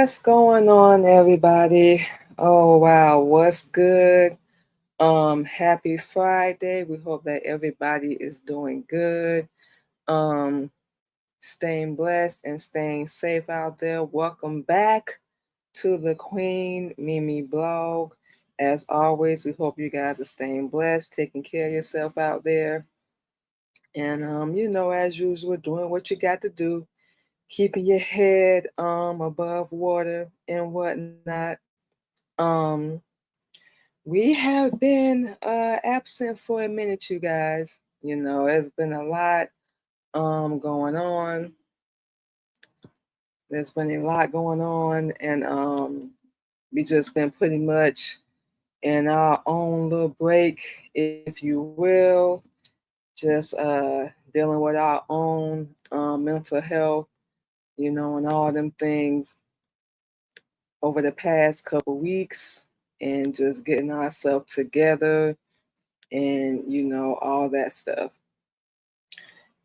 What's going on, everybody? Oh wow, what's good? Happy Friday. We hope that everybody is doing good. Um, Staying blessed and staying safe out there. Welcome back to the Queen Mimi blog. As always, we hope you guys are staying blessed, taking care of yourself out there. And as usual, doing what you got to do, keeping your head above water and whatnot. Um, we have been absent for a minute, you guys. There's been a lot going on. There's been a lot going on, and we just been pretty much in our own little break, if you will, just dealing with our own mental health, and all them things over the past couple weeks, and just getting ourselves together and all that stuff.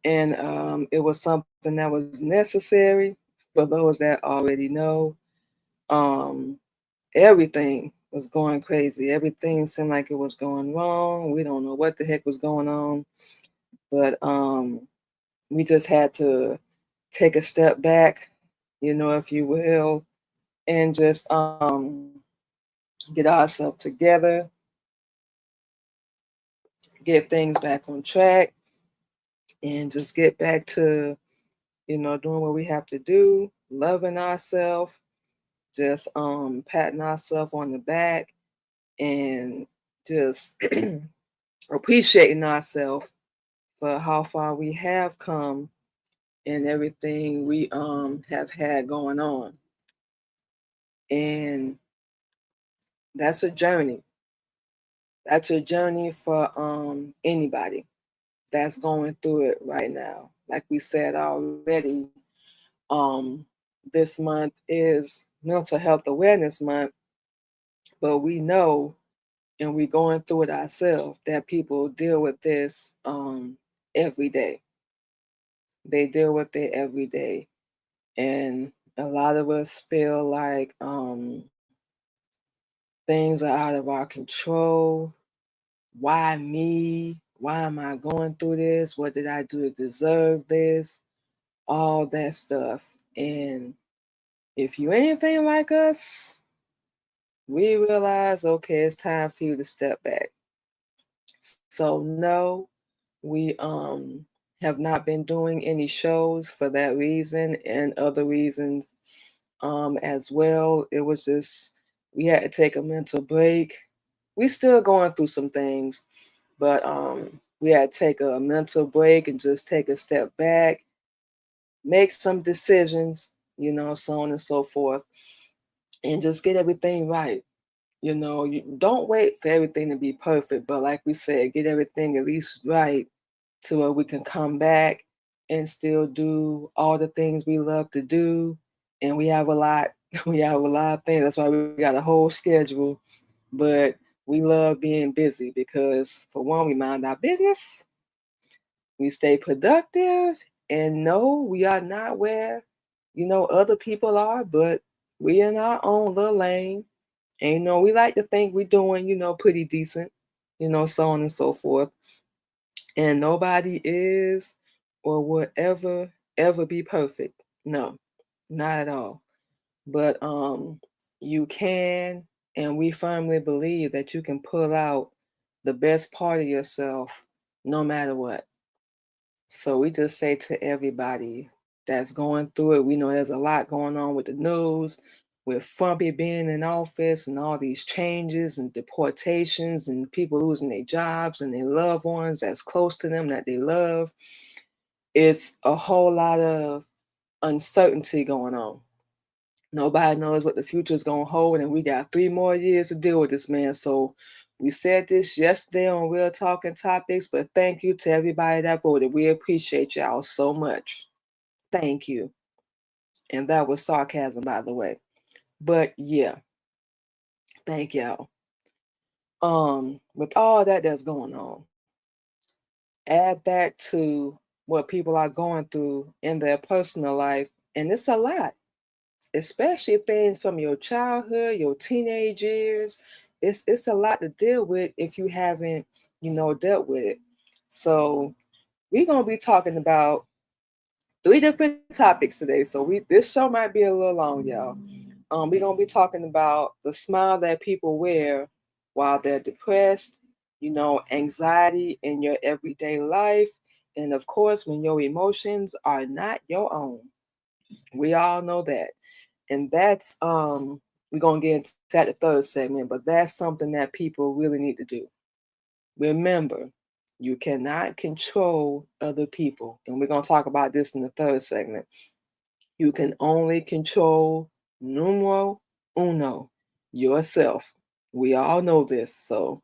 And it was something that was necessary. For those that already know, um, everything was going crazy. Everything seemed like it was going wrong. We don't know what the heck was going on, but we just had to take a step back, if you will, and just get ourselves together, get things back on track, and just get back to doing what we have to do, loving ourselves, just patting ourselves on the back, and just appreciating ourselves for how far we have come and everything we have had going on. And that's a journey. That's a journey for anybody that's going through it right now. Like we said already, um, this month is Mental Health Awareness Month, but we know, and we're going through it ourselves, that people deal with this every day. They deal with it every day. And a lot of us feel like things are out of our control. Why me? Why am I going through this? What did I do to deserve this? All that stuff. And if you anything like us, we realize, okay, it's time for you to step back. So no, we have not been doing any shows for that reason and other reasons as well. It was just we had to take a mental break. We still going through some things, but we had to take a mental break and just take a step back, make some decisions, so on and so forth, and just get everything right. You don't wait for everything to be perfect, but like we said, get everything at least right to where we can come back and still do all the things we love to do. And we have a lot, we have a lot of things. That's why we got a whole schedule. But we love being busy because, for one, we mind our business, we stay productive, and no, we are not where other people are, but we in our own little lane. And we like to think we're doing pretty decent, so on and so forth. And nobody is or will ever be perfect. No, not at all. But you can, and we firmly believe that you can pull out the best part of yourself no matter what. So we just say to everybody that's going through it, we know there's a lot going on with the news, with Trumpy being in office and all these changes and deportations and people losing their jobs and their loved ones that's close to them that they love. It's a whole lot of uncertainty going on. Nobody knows what the future is going to hold, and we got 3 more years to deal with this, man. So we said this yesterday on Real Talking Topics, but thank you to everybody that voted. We appreciate y'all so much. Thank you. And that was sarcasm, by the way. But yeah, thank y'all. With all that's going on, add that to what people are going through in their personal life, and it's a lot. especially things from your childhood, your teenage years. It's a lot to deal with if you haven't, dealt with it. So we're gonna be talking about three different topics today. So this show might be a little long, y'all. We're gonna be talking about the smile that people wear while they're depressed, anxiety in your everyday life, and of course when your emotions are not your own. We all know that. And that's we're gonna get into that the third segment, but that's something that people really need to do. Remember, you cannot control other people. And we're gonna talk about this in the third segment. You can only control numero uno, yourself. We all know this. So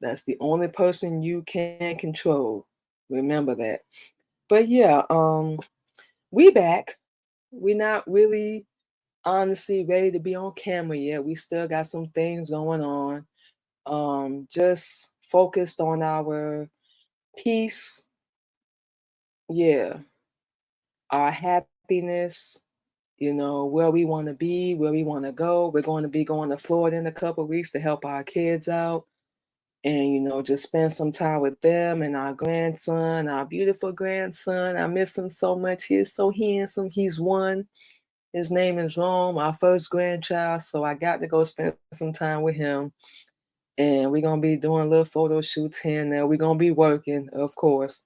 that's the only person you can control. Remember that. But yeah, we back. We're not really honestly ready to be on camera yet. We still got some things going on. Just focused on our peace, yeah, our happiness, where we want to be, where we want to go. We're going to be going to Florida in a couple of weeks to help our kids out and, just spend some time with them and our grandson, our beautiful grandson. I miss him so much. He is so handsome. He's one. His name is Rome, our first grandchild. So I got to go spend some time with him. And we're gonna be doing little photo shoots here and there. We're gonna be working, of course,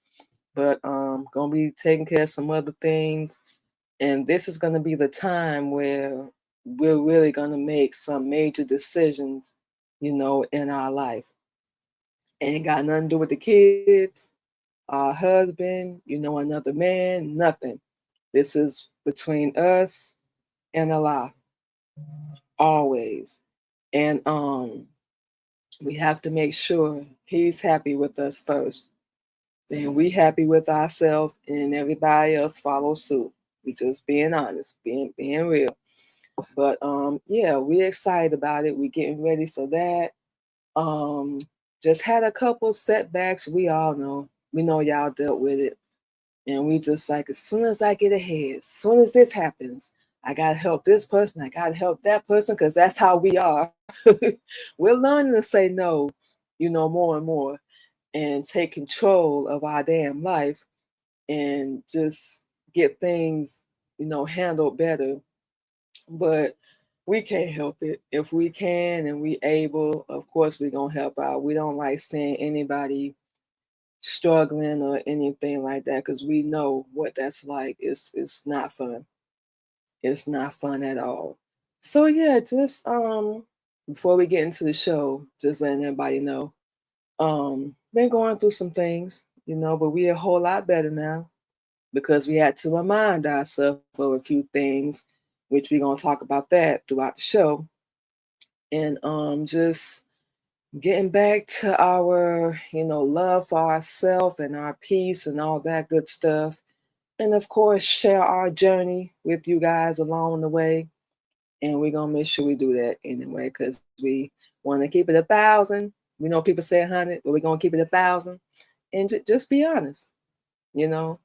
but gonna be taking care of some other things. And this is gonna be the time where we're really gonna make some major decisions, in our life. Ain't got nothing to do with the kids, our husband, another man, nothing. This is between us and Allah, always. And we have to make sure he's happy with us first. Then we happy with ourselves and everybody else follows suit. We just being honest, being real. But yeah, we're excited about it. We're getting ready for that. Um just had a couple setbacks. We all know. We know y'all dealt with it. And we just like, as soon as I get ahead, as soon as this happens, I gotta help this person, I gotta help that person, because that's how we are. We're learning to say no, more and more, and take control of our damn life and just get things, handled better. But we can't help it. If we can and we able, of course we're gonna help out. We don't like seeing anybody struggling or anything like that, because we know what that's like. It's not fun. It's not fun at all. So yeah, just before we get into the show, just letting everybody know, been going through some things, but we a whole lot better now because we had to remind ourselves of a few things, which we're gonna talk about that throughout the show. And just getting back to our, love for ourselves and our peace and all that good stuff. And of course, share our journey with you guys along the way. And we're gonna make sure we do that anyway, because we want to keep it 1,000. We know people say 100, but we're gonna keep it 1,000. And just be honest. You know,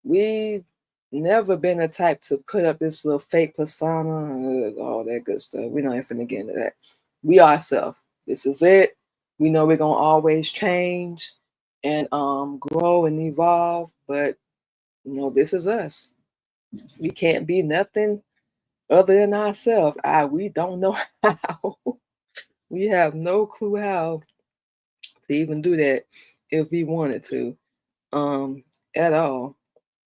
we've never been the type to put up this little fake persona and all that good stuff. We're not even finna get into that. We ourselves. This is it. We know we're gonna always change and grow and evolve, but this is us. We can't be nothing other than ourselves. We don't know how. We have no clue how to even do that if we wanted to, at all.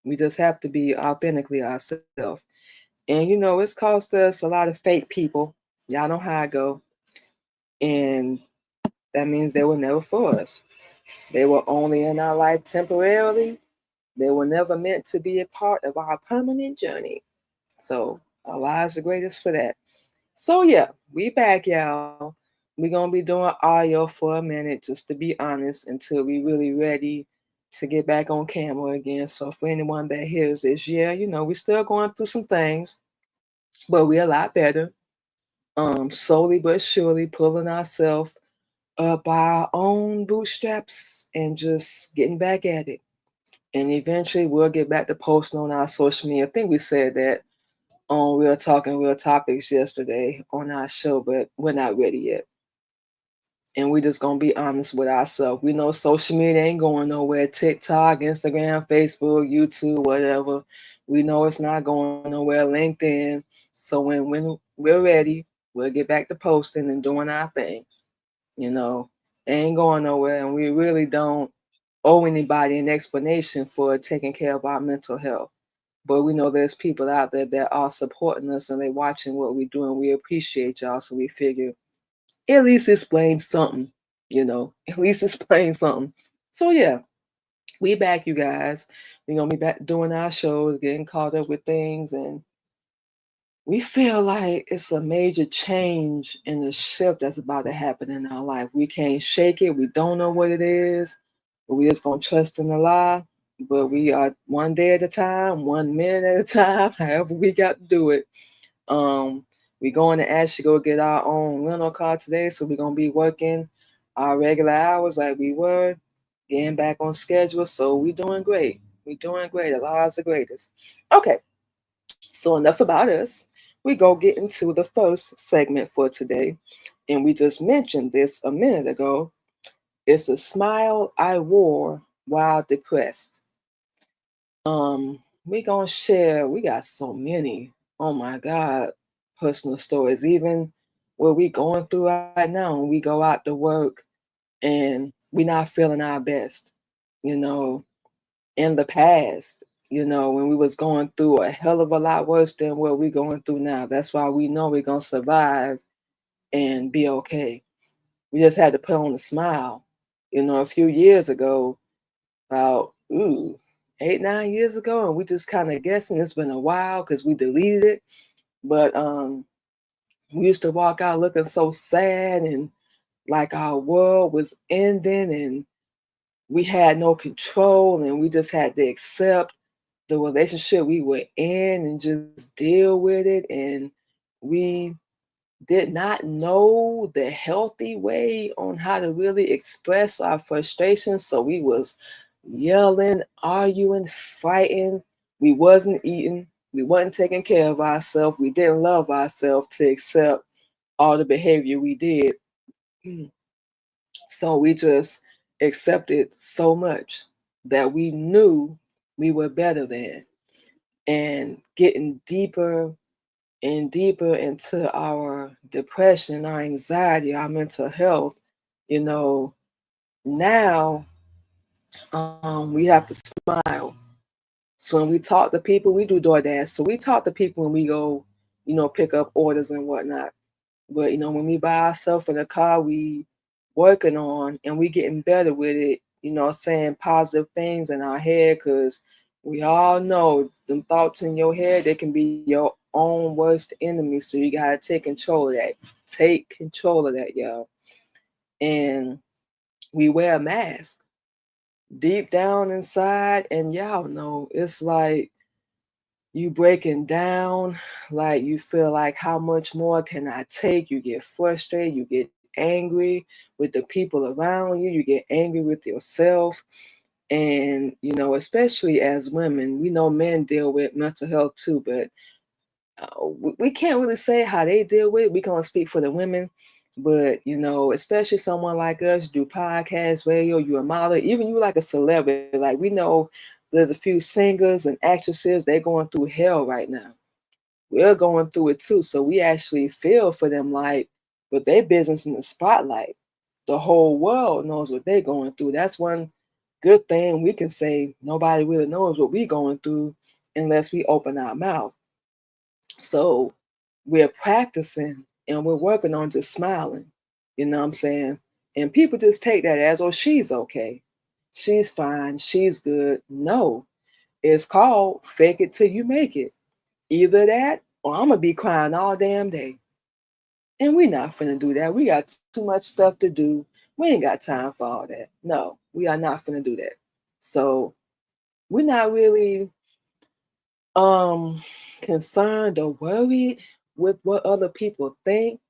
We just have to be authentically ourselves. And it's cost us a lot of fake people. Y'all know how I go. And that means they were never for us. They were only in our life temporarily. They were never meant to be a part of our permanent journey. So our lives are greatest for that. So yeah, we back, y'all. We're gonna be doing audio for a minute, just to be honest, until we really ready to get back on camera again. So for anyone that hears this, yeah, we're still going through some things, but we're a lot better. Slowly but surely pulling ourselves up by our own bootstraps and just getting back at it. And eventually we'll get back to posting on our social media. I think we said that on Real Talking Real Topics yesterday on our show, but we're not ready yet. And we just gonna be honest with ourselves. We know social media ain't going nowhere. TikTok, Instagram, Facebook, YouTube, whatever. We know it's not going nowhere. LinkedIn. So when we're ready, we'll get back to posting and doing our thing. You know, it ain't going nowhere, and we really don't owe anybody an explanation for taking care of our mental health. But we know there's people out there that are supporting us and they're watching what we're doing. We appreciate y'all, so we figure at least explain something, at least explain something. So yeah, we back, you guys. We're gonna be back doing our shows, getting caught up with things, and we feel like it's a major change in the shift that's about to happen in our life. We can't shake it. We don't know what it is, but we just gonna trust in the lie. But we are one day at a time, 1 minute at a time, however we got to do it. Um, we going to actually go get our own rental car today, so we're gonna be working our regular hours like we were, getting back on schedule. So we doing great. We doing great. The Lord's the greatest. Okay, so enough about us. We go get into the first segment for today, and we just mentioned this a minute ago. It's a smile I wore while depressed. We gonna share. We got so many. Oh my God, personal stories. Even what we going through right now, when we go out to work and we not feeling our best. You know, in the past, when we was going through a hell of a lot worse than what we going through now. That's why we know we're gonna survive and be okay. We just had to put on a smile. A few years ago, about 8, 9 years ago, and we just kind of guessing. It's been a while because we deleted it, but we used to walk out looking so sad and like our world was ending, and we had no control, and we just had to accept the relationship we were in and just deal with it. And we did not know the healthy way on how to really express our frustration. So we was yelling, arguing, fighting. We wasn't eating. We wasn't taking care of ourselves. We didn't love ourselves to accept all the behavior we did. So we just accepted so much that we knew we were better than, and getting deeper and deeper into our depression, our anxiety, our mental health. you know, Now we have to smile. So when we talk to people, we do DoorDash. So we talk to people when we go, pick up orders and whatnot. But when we by ourselves in the car, we working on and we getting better with it. Saying positive things in our head, because we all know them thoughts in your head, they can be your own worst enemy. So you gotta take control of that. Take control of that, y'all. And we wear a mask deep down inside, and y'all know it's like you breaking down, like you feel like, how much more can I take? You get frustrated, you get angry with the people around you, you get angry with yourself. And especially as women, we know men deal with mental health too, but we can't really say how they deal with it. We can only speak for the women. But especially someone like us, do podcasts, radio, you're a model, even you like a celebrity. Like, we know there's a few singers and actresses, they're going through hell right now. We're going through it too. So we actually feel for them, like, with their business in the spotlight, the whole world knows what they're going through. That's one good thing we can say. Nobody really knows what we're going through unless we open our mouth. So we're practicing and we're working on just smiling. You know what I'm saying? And people just take that as, oh, she's okay. She's fine. She's good. No, it's called fake it till you make it. Either that or I'm going to be crying all damn day. And we're not finna do that. We got too much stuff to do. We ain't got time for all that. No, we are not finna do that. So we're not really concerned or worried with what other people think,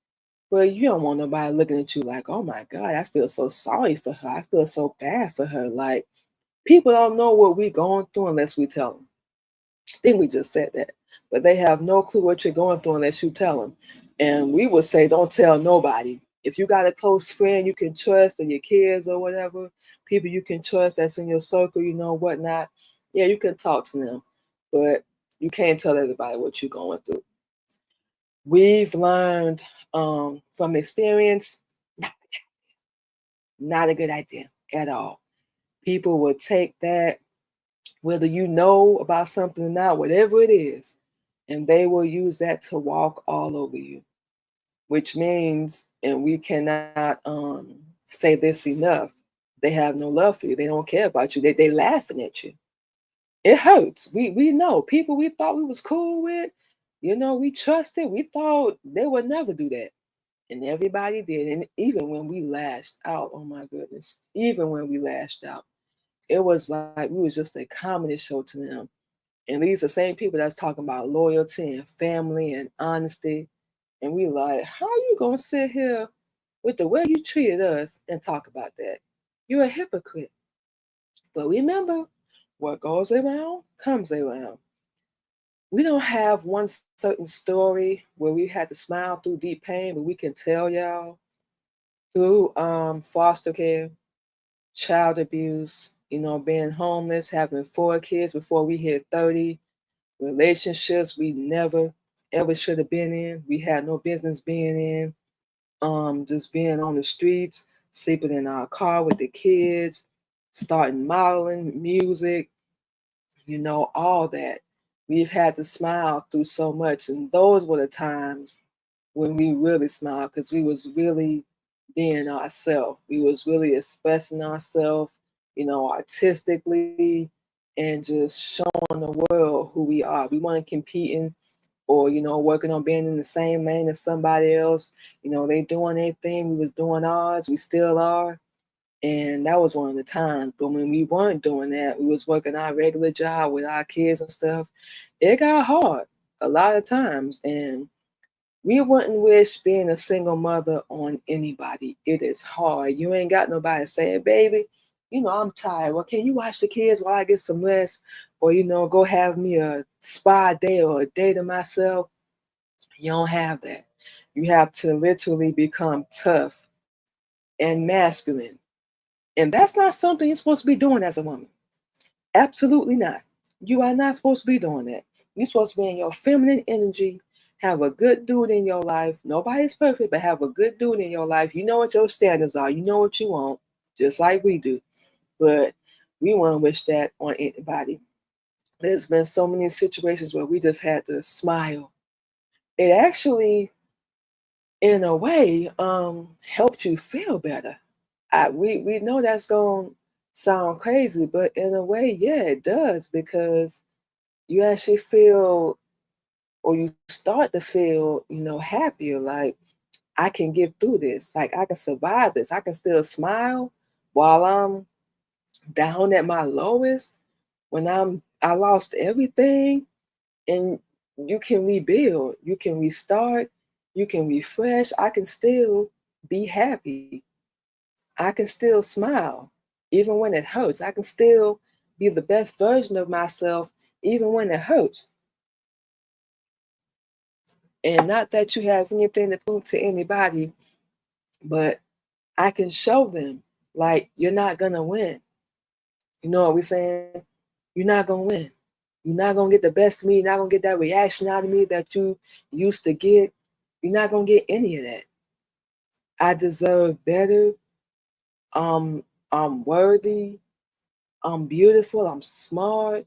but you don't want nobody looking at you like, oh my God, I feel so sorry for her. I feel so bad for her. Like, people don't know what we going through unless we tell them. I think we just said that. but they have no clue what you're going through unless you tell them. And we would say, don't tell nobody. If you got a close friend you can trust, or your kids or whatever, people you can trust that's in your circle, whatnot, yeah, you can talk to them, but you can't tell everybody what you're going through. We've learned from experience, not a good idea at all. People will take that, whether you know about something or not, whatever it is, and they will use that to walk all over you, which means, and we cannot say this enough, they have no love for you. They don't care about you. They laughing at you. It hurts. We know people we thought we was cool with, we trusted. We thought they would never do that. And everybody did. And even when we lashed out, oh my goodness, even when we lashed out, it was like we was just a comedy show to them. And these are the same people that's talking about loyalty and family and honesty. And we like, how are you gonna sit here with the way you treated us and talk about that? You're a hypocrite. But remember, what goes around comes around. We don't have one certain story where we had to smile through deep pain, but we can tell y'all through foster care, child abuse, being homeless, having 4 kids before we hit 30, relationships we never ever should have been in. We had no business being in. Just being on the streets, sleeping in our car with the kids, starting modeling, music, all that. We've had to smile through so much. And those were the times when we really smiled, because we was really being ourselves. We was really expressing ourselves, artistically, and just showing the world who we are. We weren't competing or, working on being in the same lane as somebody else. They doing their thing, we was doing ours, we still are. And that was one of the times. But when we weren't doing that, we was working our regular job with our kids and stuff. It got hard a lot of times. And we wouldn't wish being a single mother on anybody. It is hard. You ain't got nobody saying, baby, I'm tired. Well, can you watch the kids while I get some rest? Or, go have me a spa day or a day to myself. You don't have that. You have to literally become tough and masculine. And that's not something you're supposed to be doing as a woman. Absolutely not. You are not supposed to be doing that. You're supposed to be in your feminine energy, have a good dude in your life. Nobody's perfect, but have a good dude in your life. You know what your standards are. You know what you want, just like we do. But we want to wish that on anybody. There's been so many situations where we just had to smile. It actually, in a way, helped you feel better. We know that's going to sound crazy, but in a way, yeah, it does, because you actually feel, or you start to feel, happier. Like, I can get through this. Like, I can survive this. I can still smile while I'm down at my lowest, when I lost everything. And you can rebuild, you can restart, you can refresh. I can still be happy. I can still smile even when it hurts. I can still be the best version of myself even when it hurts. And not that you have anything to prove to anybody, but I can show them, like, you're not gonna win. You know what we're saying? You're not gonna win. You're not gonna get the best of me. You're not gonna get that reaction out of me that you used to get. You're not gonna get any of that. I deserve better. I'm worthy. I'm beautiful. I'm smart.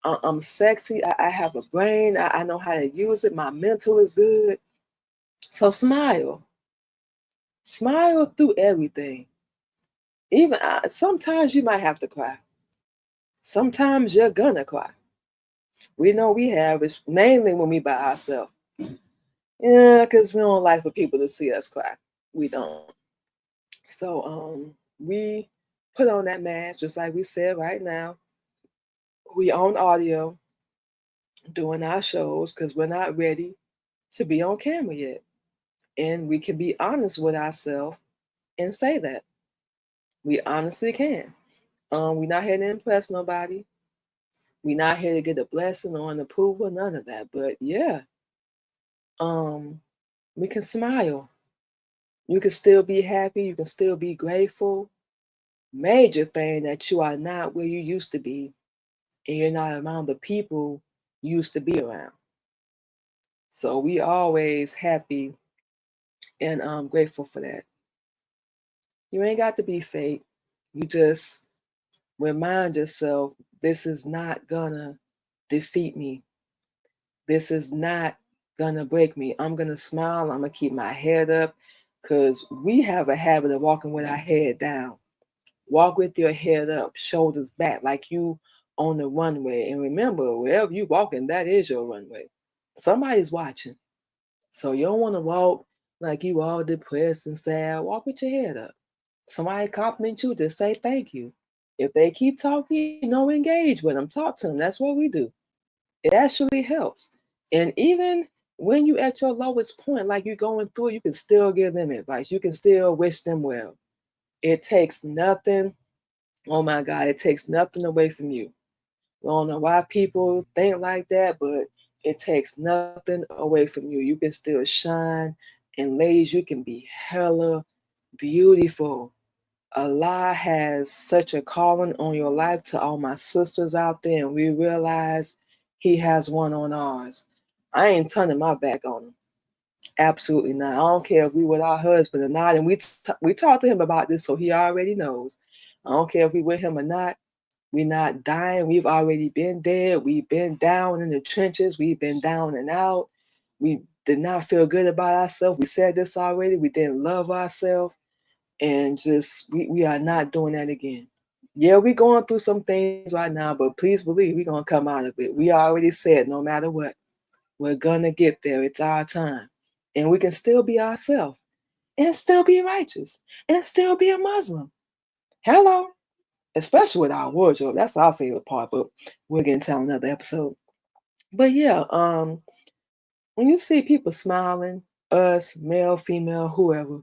I'm sexy. I have a brain. I know how to use it. My mental is good. So smile. Smile through everything. Even sometimes you might have to cry. Sometimes you're gonna cry. We know we have. It's mainly when we by ourselves. Yeah, because we don't like for people to see us cry. We don't. So we put on that mask, just like we said right now. We on audio doing our shows because we're not ready to be on camera yet. And we can be honest with ourselves and say that. We honestly can. We're not here to impress nobody. We're not here to get a blessing or an approval, none of that. But yeah, we can smile. You can still be happy. You can still be grateful. Major thing that you are not where you used to be, and you're not around the people you used to be around. So we always happy and grateful for that. You ain't got to be fake. You just remind yourself, this is not gonna defeat me. This is not gonna break me. I'm gonna smile. I'm gonna keep my head up, because we have a habit of walking with our head down. Walk with your head up, shoulders back, like you on the runway. And remember, wherever you walking, that is your runway. Somebody's watching. So you don't want to walk like you all depressed and sad. Walk with your head up. Somebody compliment you, just say thank you. If they keep talking, no, engage with them. Talk to them. That's what we do. It actually helps. And even when you at your lowest point, like you're going through, you can still give them advice. You can still wish them well. It takes nothing. Oh my God, it takes nothing away from you. I don't know why people think like that, but it takes nothing away from you. You can still shine. And ladies, you can be hella beautiful. Allah has such a calling on your life, to all my sisters out there, and we realize He has one on ours. I ain't turning my back on Him. Absolutely not. I don't care if we with our husband or not. And we talked to him about this, so he already knows. I don't care if we with him or not. We're not dying. We've already been dead. We've been down in the trenches. We've been down and out. We did not feel good about ourselves. We said this already. We didn't love ourselves. And just, we are not doing that again. Yeah, we're going through some things right now, but please believe we're going to come out of it. We already said no matter what, we're going to get there. It's our time. And we can still be ourselves and still be righteous and still be a Muslim. Hello. Especially with our wardrobe. That's our favorite part, but we'll get into another episode. But yeah, when you see people smiling, us, male, female, whoever,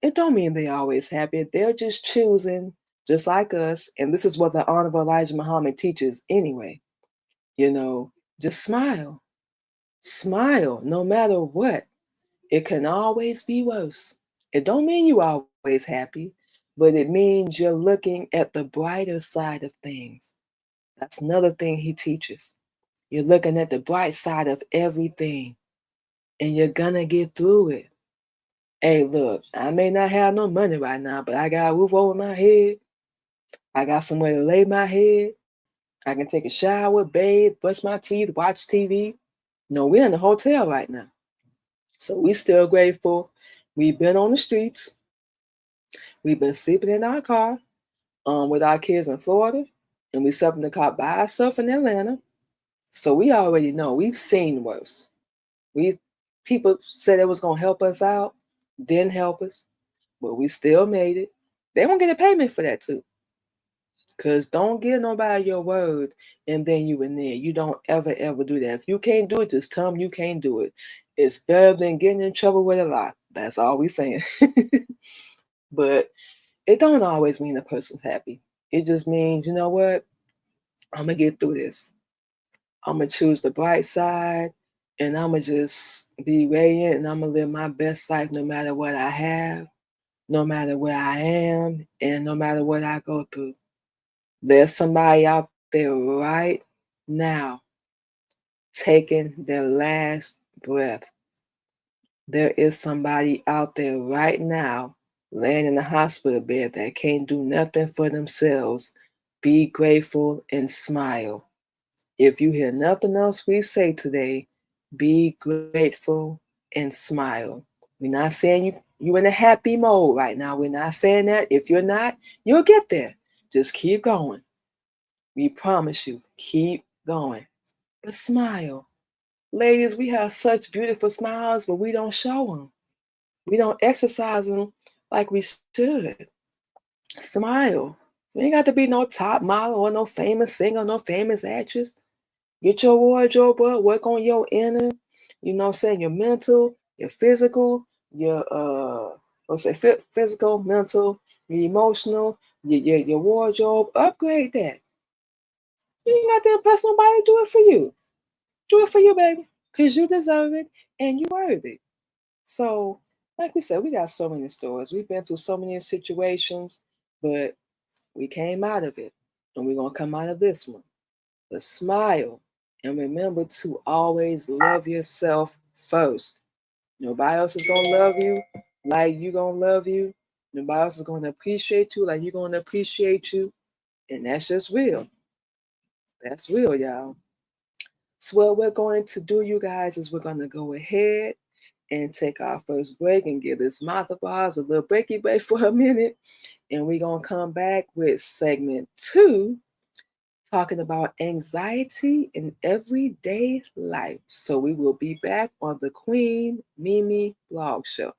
it don't mean they always happy. They're just choosing, just like us, and this is what the Honorable Elijah Muhammad teaches anyway. You know, just smile. Smile no matter what. It can always be worse. It don't mean you always happy, but it means you're looking at the brighter side of things. That's another thing he teaches. You're looking at the bright side of everything, and you're gonna get through it. Hey, look, I may not have no money right now, but I got a roof over my head. I got somewhere to lay my head. I can take a shower, bathe, brush my teeth, watch TV. No, we're in a hotel right now. So we still grateful. We've been on the streets. We've been sleeping in our car with our kids in Florida. And we slept in the car by ourselves in Atlanta. So we already know. We've seen worse. We People said it was gonna help us out, didn't help us, but we still made it. They won't get a payment for that too. Cause don't give nobody your word and then you in there. You don't ever do that. If you can't do it, just tell them you can't do it. It's better than getting in trouble with a lie. That's all we saying. But it don't always mean the person's happy. It just means, you know what? I'm gonna get through this. I'm gonna choose the bright side, and I'm gonna just be radiant, and I'm gonna live my best life no matter what I have, no matter where I am, and no matter what I go through. There's somebody out there right now taking their last breath. There is somebody out there right now laying in a hospital bed that can't do nothing for themselves. Be grateful and smile. If you hear nothing else we say today, be grateful and smile. We're not saying you in a happy mode right now. We're not saying that. If you're not, you'll get there. Just keep going. We promise you, keep going. But smile. Ladies, we have such beautiful smiles, but we don't show them. We don't exercise them like we should. Smile. You ain't got to be no top model or no famous singer, no famous actress. Get your wardrobe up, work on your inner, you know what I'm saying, your mental, your physical, your physical, mental, your emotional, your wardrobe. Upgrade that. You ain't got to impress nobody. Do it for you. Do it for you, baby. Because you deserve it and you worthy. So, like we said, we got so many stories. We've been through so many situations, but we came out of it. And we're going to come out of this one. But smile and remember to always love yourself first. Nobody else is going to love you like you're going to love you. Nobody else is going to appreciate you like you're going to appreciate you. And that's just real. That's real, y'all. So what we're going to do, you guys, is we're going to go ahead and take our first break and give this mouth of ours a little breaky break for a minute. And we're going to come back with segment 2, talking about anxiety in everyday life. So we will be back on the Queen Mimi Blog Show.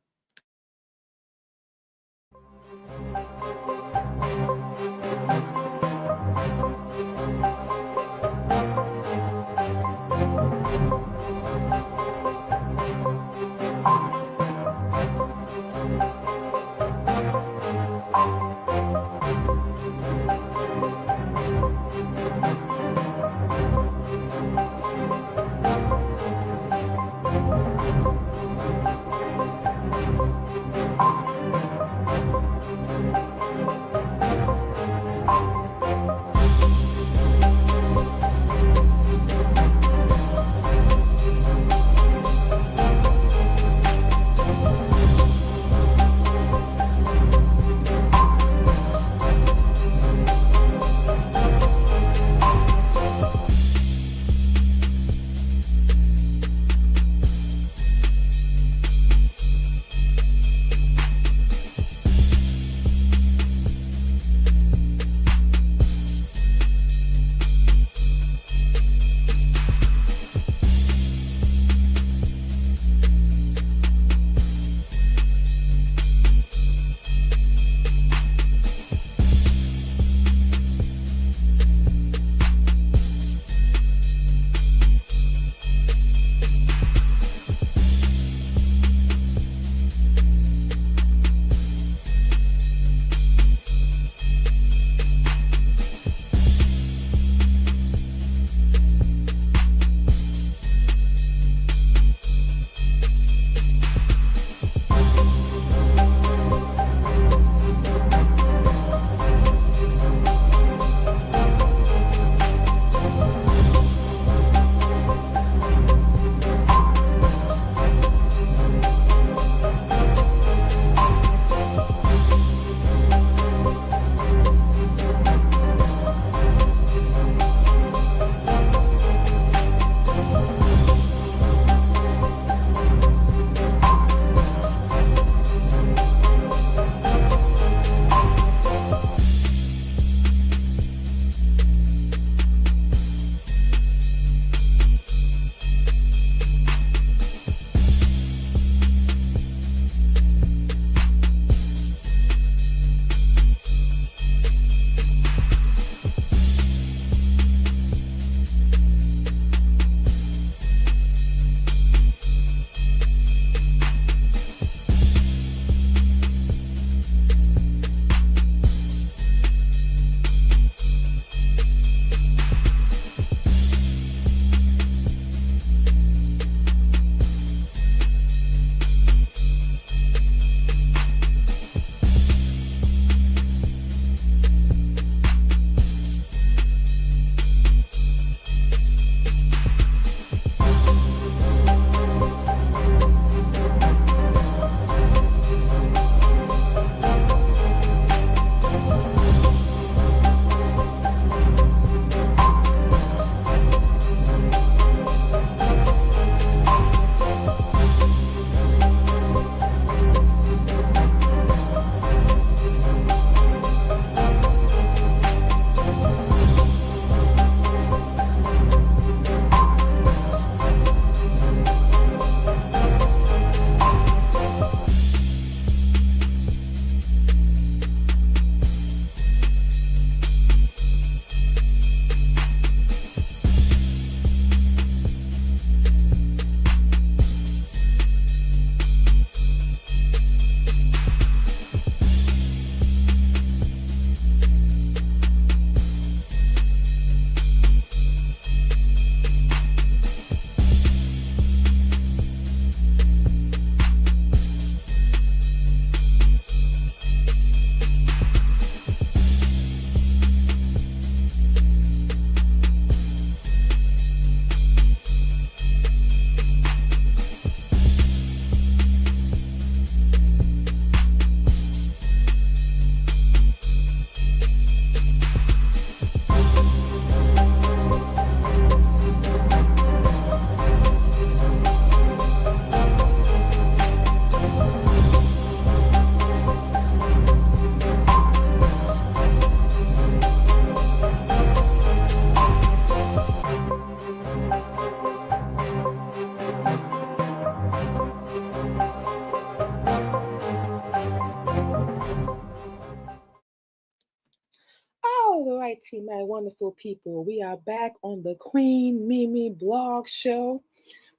All righty, my wonderful people. We are back on the Queen Mimi Blog Show.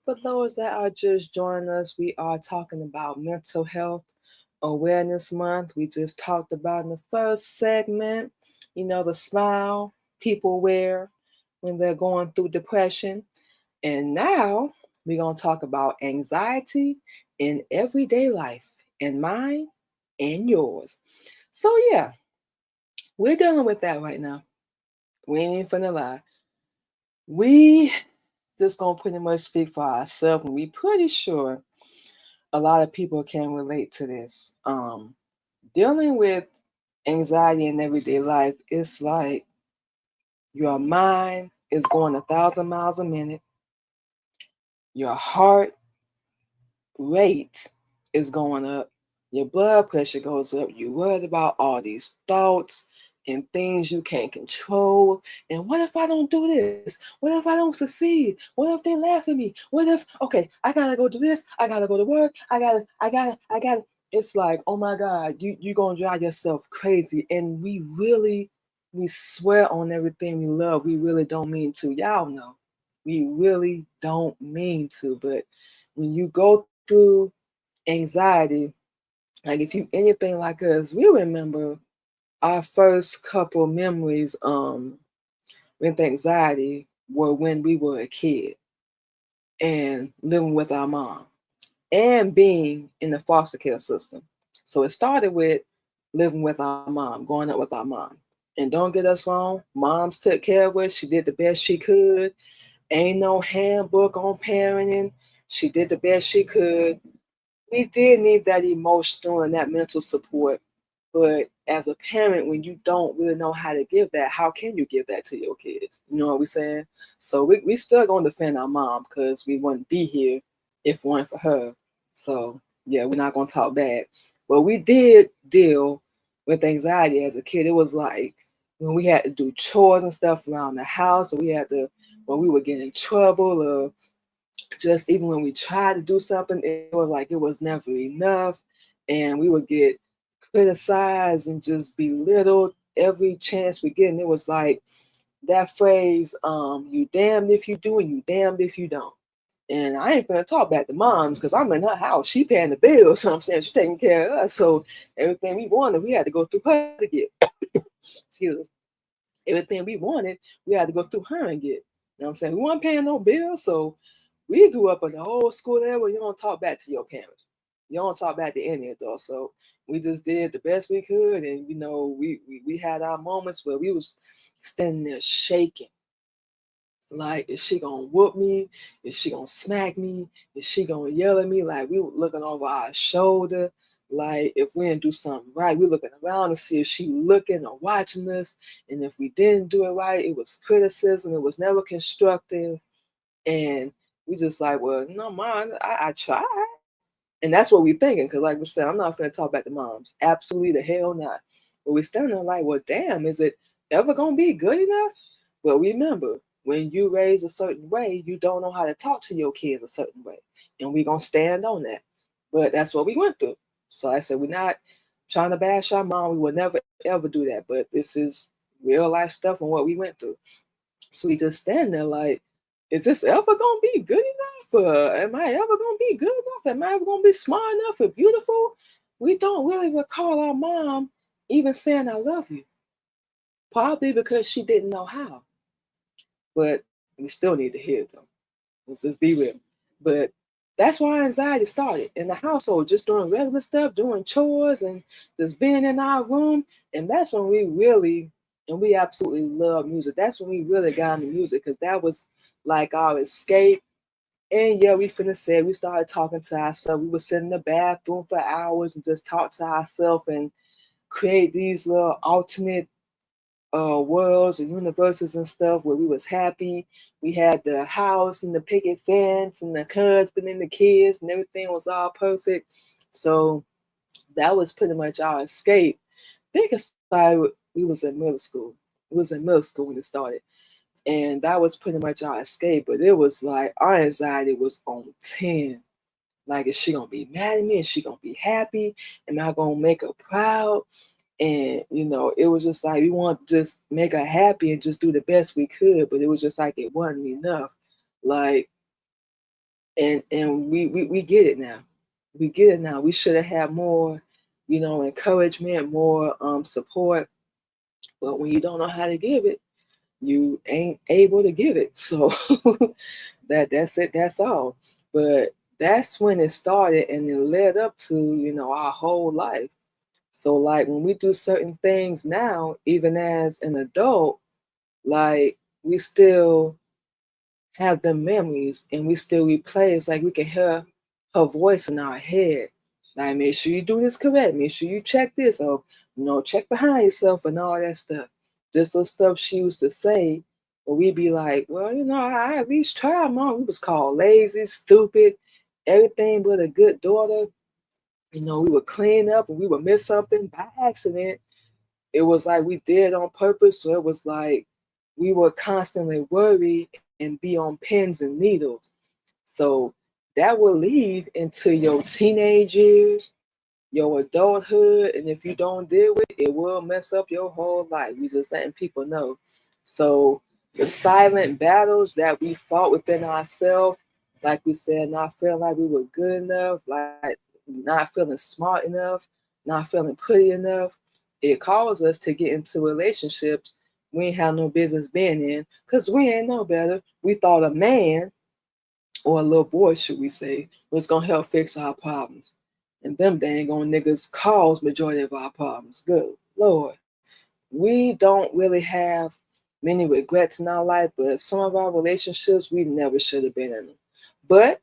For those that are just joining us, we are talking about Mental Health Awareness Month. We just talked about in the first segment, the smile people wear when they're going through depression. And now we're going to talk about anxiety in everyday life, and mine and yours. So, yeah, we're dealing with that right now. We ain't even finna lie. We just gonna pretty much speak for ourselves, and we pretty sure a lot of people can relate to this. Dealing with anxiety in everyday life, it's like your mind is going 1,000 miles a minute. Your heart rate is going up, your blood pressure goes up, you're worried about all these thoughts and things you can't control. And what if I don't do this? What if I don't succeed? What if they laugh at me? What if, okay, I gotta go do this, I gotta go to work, I gotta. It's like, oh my God, you're gonna drive yourself crazy. And we swear on everything we love. We really don't mean to. Y'all know. We really don't mean to, but when you go through anxiety, like if you anything like us, we remember our first couple memories with anxiety were when we were a kid and living with our mom and being in the foster care system. So it started with living with our mom, growing up with our mom. And don't get us wrong, moms took care of us. She did the best she could. Ain't no handbook on parenting. She did the best she could. We did need that emotional and that mental support. But as a parent, when you don't really know how to give that, how can you give that to your kids? You know what we're saying? So we still going to defend our mom because we wouldn't be here if it weren't for her. So, yeah, we're not going to talk bad. But we did deal with anxiety as a kid. It was like when we had to do chores and stuff around the house, or when we would get in trouble, or just even when we tried to do something, it was like it was never enough. And we would get criticized and just belittled every chance we get. And it was like that phrase, you damned if you do and you damned if you don't. And I ain't gonna talk back to moms because I'm in her house. She paying the bills. So I'm saying she's taking care of us. So everything we wanted, we had to go through her to get. Excuse us. Everything we wanted, we had to go through her and get. You know what I'm saying? We weren't paying no bills. So we grew up in the old school era where you don't talk back to your parents. You don't talk back to any adult. So we just did the best we could. And, we had our moments where we was standing there shaking. Like, is she gonna whoop me? Is she gonna smack me? Is she gonna yell at me? Like, we were looking over our shoulder. Like, if we didn't do something right, we looking around to see if she looking or watching us. And if we didn't do it right, it was criticism. It was never constructive. And we just like, well, no, mom, I tried. And that's what we thinking. Because like we said, I'm not finna talk back to moms. Absolutely the hell not. But we standing there like, well, damn, is it ever gonna be good enough? But remember, when you raise a certain way, you don't know how to talk to your kids a certain way. And we gonna stand on that. But that's what we went through. So I said, we're not trying to bash our mom. We will never ever do that. But this is real life stuff and what we went through. So we just stand there like, is this ever gonna be good enough? Am I ever gonna be good enough? Am I ever gonna be smart enough or beautiful? We don't really recall our mom even saying I love you. Probably because she didn't know how. But we still need to hear it though. Let's just be real. But that's why anxiety started in the household, just doing regular stuff, doing chores and just being in our room. And that's when we absolutely love music. That's when we really got into music because that was like our escape. And yeah, we finna say we started talking to ourselves. We would sit in the bathroom for hours and just talk to ourselves and create these little alternate worlds and universes and stuff where we was happy. We had the house and the picket fence and the husband and the kids and everything was all perfect. So that was pretty much our escape. I think it started we was in middle school. We was in middle school when it started. And that was pretty much our escape. But it was like our anxiety was on 10. Like, is she gonna be mad at me? Is she gonna be happy? Am I gonna make her proud? And it was just like we want to just make her happy and just do the best we could, but it was just like it wasn't enough. Like, and we get it now. We get it now. We should have had more, encouragement, more support. But when you don't know how to give it, you ain't able to give it. So that's it. That's all. But that's when it started, and it led up to our whole life. So like when we do certain things now, even as an adult, like we still have the memories and we still replay. It's like we can hear her voice in our head. Like, make sure you do this correct. Make sure you check this, or check behind yourself and all that stuff. Just the stuff she used to say, but we'd be like, well, I at least tried, Mom. We was called lazy, stupid, everything but a good daughter. We would clean up and we would miss something by accident. It was like we did on purpose. So it was like we would constantly worry and be on pins and needles. So that will lead into your teenage years, your adulthood, and if you don't deal with it, it will mess up your whole life. We just letting people know. So the silent battles that we fought within ourselves, like we said, not feeling like we were good enough, like not feeling smart enough, not feeling pretty enough, it caused us to get into relationships we ain't have no business being in because we ain't know better. We thought a man, or a little boy, should we say, was gonna help fix our problems. And them dang on niggas cause majority of our problems. Good Lord. We don't really have many regrets in our life, but some of our relationships we never should have been in them. But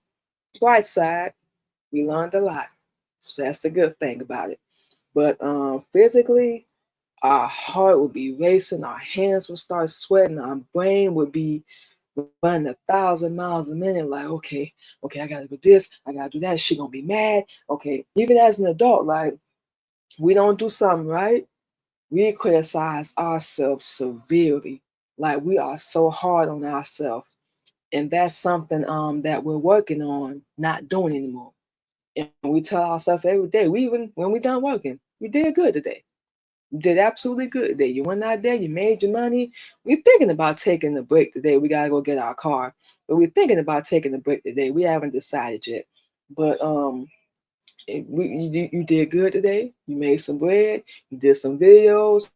bright side, we learned a lot. So that's the good thing about it. But physically, our heart would be racing, our hands would start sweating, our brain would be running 1,000 miles a minute. Like, okay, I gotta do this, I gotta do that. She gonna be mad. Okay, even as an adult, like we don't do something right, we criticize ourselves severely. Like we are so hard on ourselves, and that's something that we're working on not doing anymore. And we tell ourselves every day, we even when we done working, you did good today. You did absolutely good today. You went out there, you made your money. We're thinking about taking a break today. We gotta go get our car. But we're thinking about taking a break today. We haven't decided yet. But you did good today. You made some bread. You did some videos.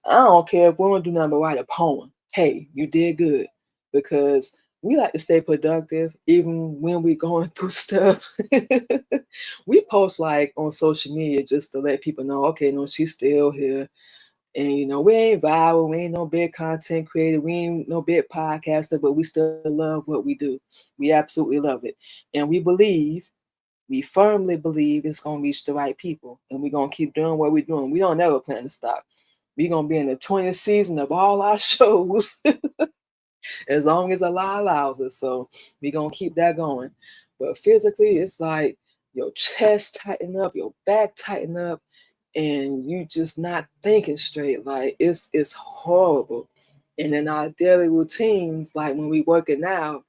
I don't care if we don't do nothing but write a poem. Hey, you did good. Because we like to stay productive even when we're going through stuff. We post like on social media just to let people know, okay, no, she's still here. And we ain't viral, we ain't no big content creator, we ain't no big podcaster, but we still love what we do. We absolutely love it. And we firmly believe it's gonna reach the right people. And we're gonna keep doing what we're doing. We don't ever plan to stop. We're gonna be in the 20th season of all our shows as long as Allah allows us. So we're gonna keep that going. But physically, it's like your chest tighten up, your back tighten up, and you just not thinking straight. Like it's horrible. And in our daily routines, like when we working out,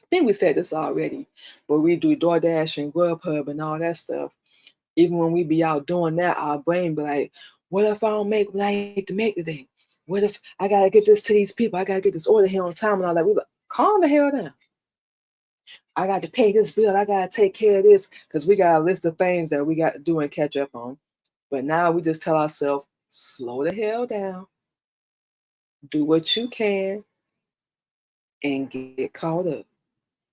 I think we said this already, but we do DoorDash and Grubhub and all that stuff. Even when we be out doing that, our brain be like, what if I don't make what I need to make today? What if I gotta get this to these people? I gotta get this order here on time and all that. We like, calm the hell down. I got to pay this bill. I gotta take care of this because we got a list of things that we got to do and catch up on. But now we just tell ourselves, slow the hell down, do what you can, and get caught up.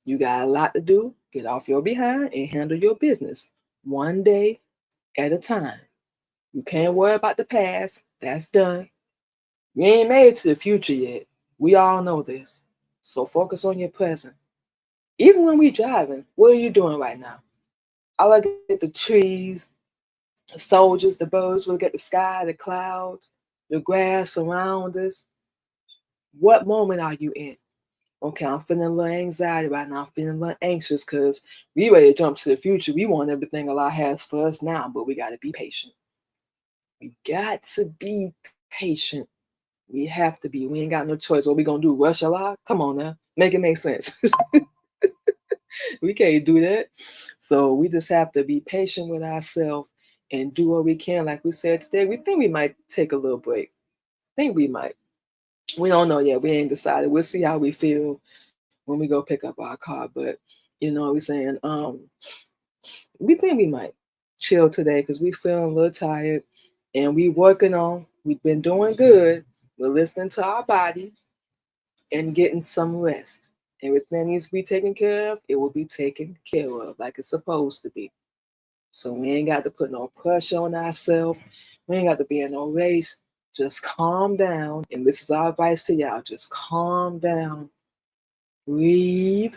You got a lot to do. Get off your behind and handle your business one day at a time. You can't worry about the past. That's done. You ain't made it to the future yet. We all know this. So focus on your present. Even when we driving, what are you doing right now? I look at the trees, the soldiers, the birds, we look at the sky, the clouds, the grass around us. What moment are you in? Okay, I'm feeling a little anxiety right now. I'm feeling a little anxious because we ready to jump to the future. We want everything Allah has for us now, but we got to be patient. We got to be patient. We have to be. We ain't got no choice. What we gonna do? Rush Allah? Come on now, make it make sense. We can't do that. So we just have to be patient with ourselves and do what we can. Like we said today, we think we might take a little break. Think we might. We don't know yet. We ain't decided. We'll see how we feel when we go pick up our car. But we're saying we think we might chill today because we feeling a little tired, and we working on. We've been doing good. We're listening to our body and getting some rest. Everything needs to be taken care of. It will be taken care of like it's supposed to be. So we ain't got to put no pressure on ourselves. We ain't got to be in no race. Just calm down. And this is our advice to y'all. Just calm down. Breathe.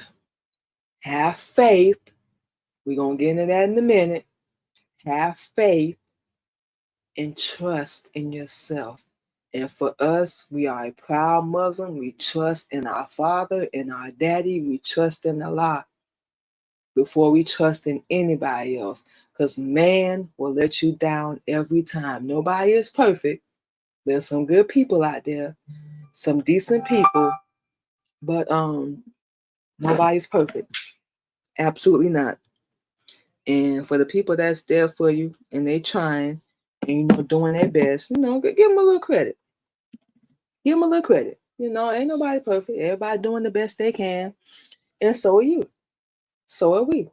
Have faith. We're going to get into that in a minute. Have faith and trust in yourself. And for us, we are a proud Muslim. We trust in our Father and our Daddy. We trust in Allah before we trust in anybody else. Because man will let you down every time. Nobody is perfect. There's some good people out there, some decent people, but nobody's perfect. Absolutely not. And for the people that's there for you and they trying and doing their best, give them a little credit. Give them a little credit. Ain't nobody perfect. Everybody doing the best they can, and so are you. So are we.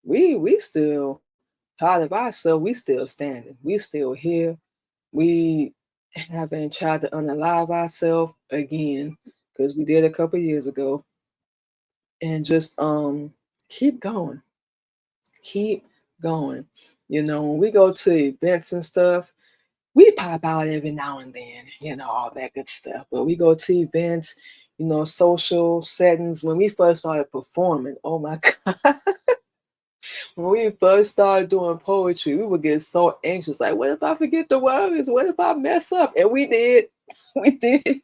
We still proud of ourselves. We still standing. We still here. We haven't tried to unalive ourselves again because we did a couple years ago, and just keep going. Keep going. When we go to events and stuff, we pop out every now and then, all that good stuff. But we go to events, social settings. When we first started performing, oh my God. When we first started doing poetry, we would get so anxious. Like, what if I forget the words? What if I mess up? And we did. We did.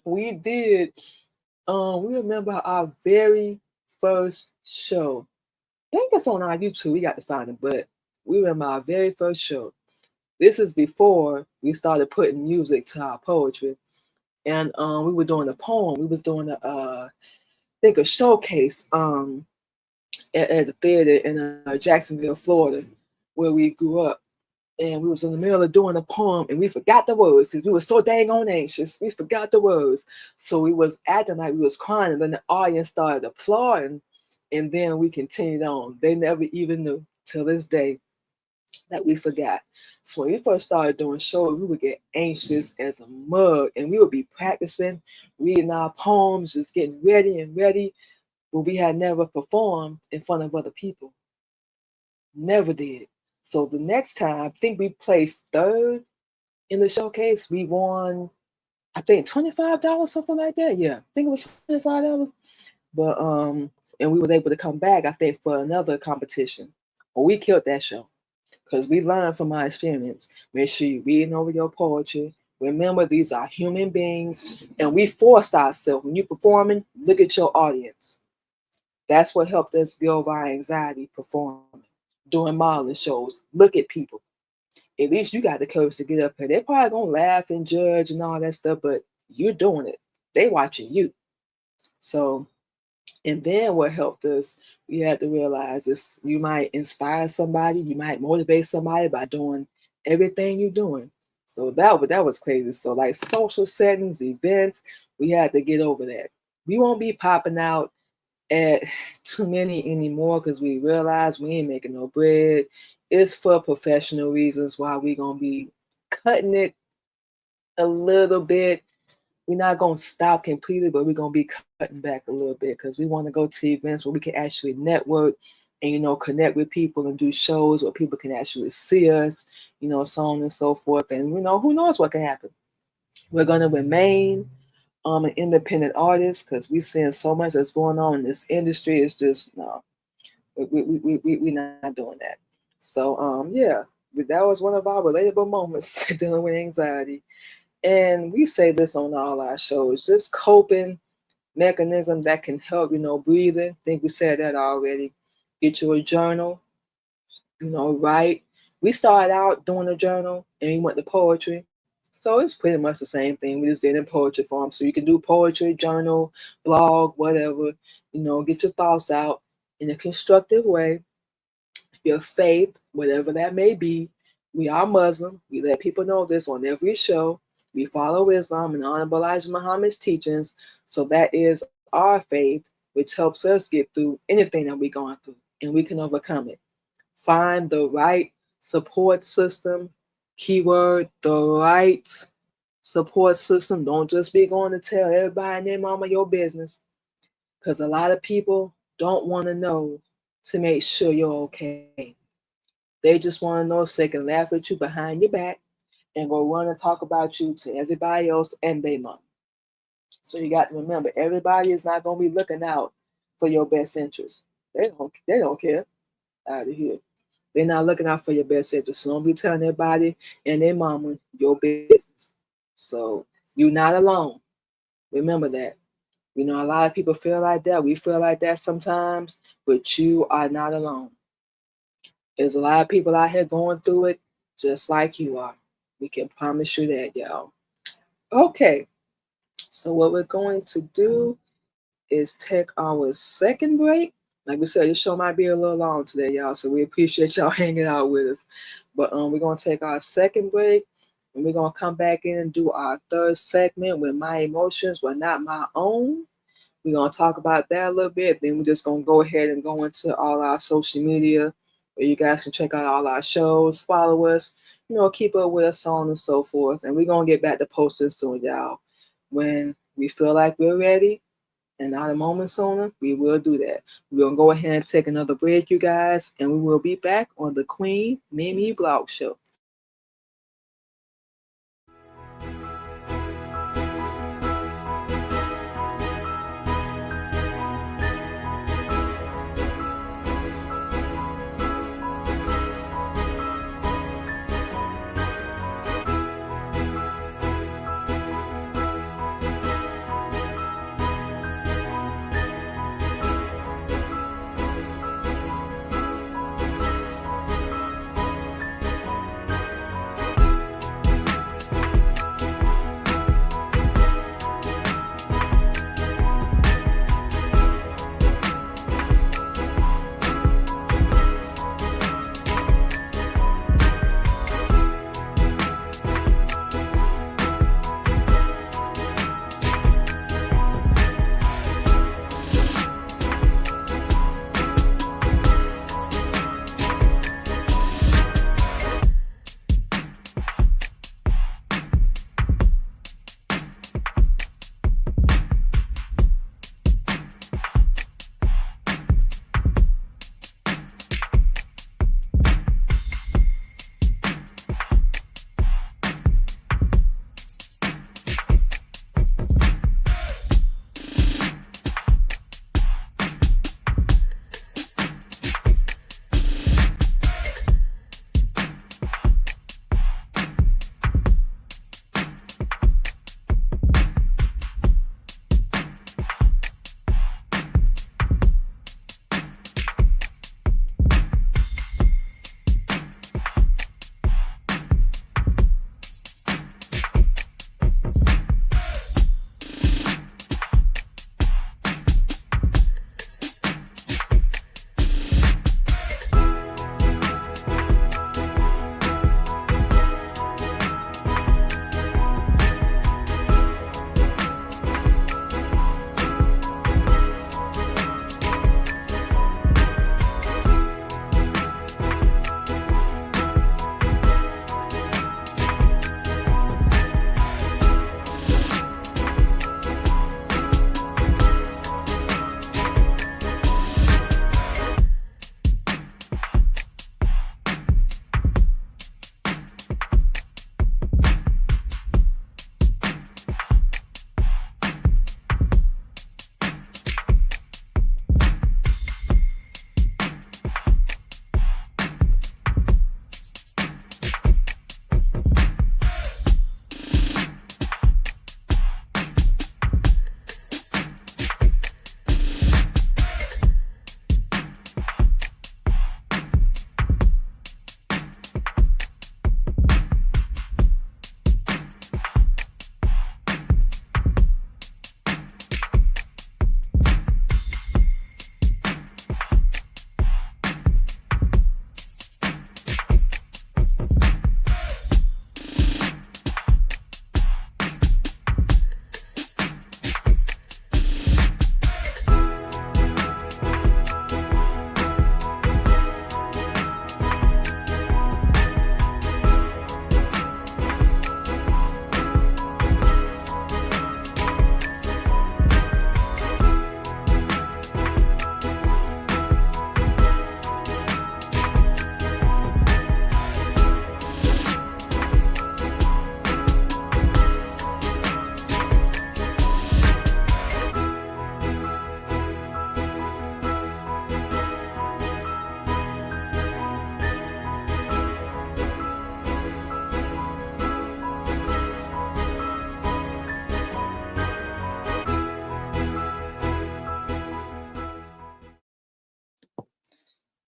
We did. We remember our very first show. I think it's on our YouTube. We got to find it, but we remember our very first show. This is before we started putting music to our poetry, and we were doing a poem. We was doing a showcase at the theater in Jacksonville, Florida, where we grew up. And we was in the middle of doing a poem, and we forgot the words because we were so dang on anxious. We forgot the words, so we was acting like we was crying, and then the audience started applauding, and then we continued on. They never even knew till this day that we forgot. So when we first started doing shows, we would get anxious as a mug, and we would be practicing, reading our poems, just getting ready and ready. But we had never performed in front of other people. Never did. So the next time, I think we placed third in the showcase. We won, I think $25, something like that. Yeah, I think it was $25. But and we was able to come back, I think, for another competition. Well, we killed that show because we learned from our experience. Make sure you're reading over your poetry. Remember, these are human beings, and we forced ourselves. When you're performing, look at your audience. That's what helped us get over our anxiety performing. Doing modeling shows, look at people. At least you got the courage to get up here. They're probably gonna laugh and judge and all that stuff, but you're doing it. They watching you. So, and then what helped us, we had to realize this: you might inspire somebody, you might motivate somebody by doing everything you're doing. So that was crazy. So like social settings, events, we had to get over that. We won't be popping out at too many anymore because we realize we ain't making no bread. It's for professional reasons why we gonna be cutting it a little bit. We're not gonna stop completely, but we're gonna be cutting back a little bit because we want to go to events where we can actually network and connect with people and do shows where people can actually see us, so on and so forth. And who knows what can happen. We're gonna remain an independent artist because we're seeing so much that's going on in this industry. It's just no, we're not doing that. So yeah, that was one of our relatable moments dealing with anxiety. And we say this on all our shows, just coping mechanism that can help, breathing. I think we said that already. Get you a journal, write. We started out doing a journal and we went to poetry. So it's pretty much the same thing. We just did in poetry form. So you can do poetry, journal, blog, whatever, get your thoughts out in a constructive way. your faith, whatever that may be. We are Muslim. We let people know this on every show. We follow Islam and Honorable Elijah Muhammad's teachings. So that is our faith, which helps us get through anything that we're going through, and we can overcome it. Find the right support system. Keyword, the right support system. Don't just be going to tell everybody and their mama your business, because a lot of people don't want to know to make sure you're okay. They just want to know so they can laugh at you behind your back and go run and talk about you to everybody else and their mom. So you got to remember, everybody is not going to be looking out for your best interest. They don't care out of here. They're not looking out for your best interest. So don't be telling everybody and their mama your business. So you're not alone. Remember that. You know, a lot of people feel like that. We feel like that sometimes, but you are not alone. There's a lot of people out here going through it just like you are. We can promise you that, y'all. Okay, so what we're going to do is take our second break. Like we said, this show might be a little long today, y'all, so we appreciate y'all hanging out with us. But we're going to take our second break, and we're going to come back in and do our third segment when my emotions were not my own. We're going to talk about that a little bit. Then we're just going to go ahead and go into all our social media where you guys can check out all our shows, follow us, you know, keep up with us, so on and so forth. And we're going to get back to posting soon, y'all. When we feel like we're ready and not a moment sooner, we will do that. We're going to go ahead and take another break, you guys, and we will be back on the Queen Mimi Blog Show.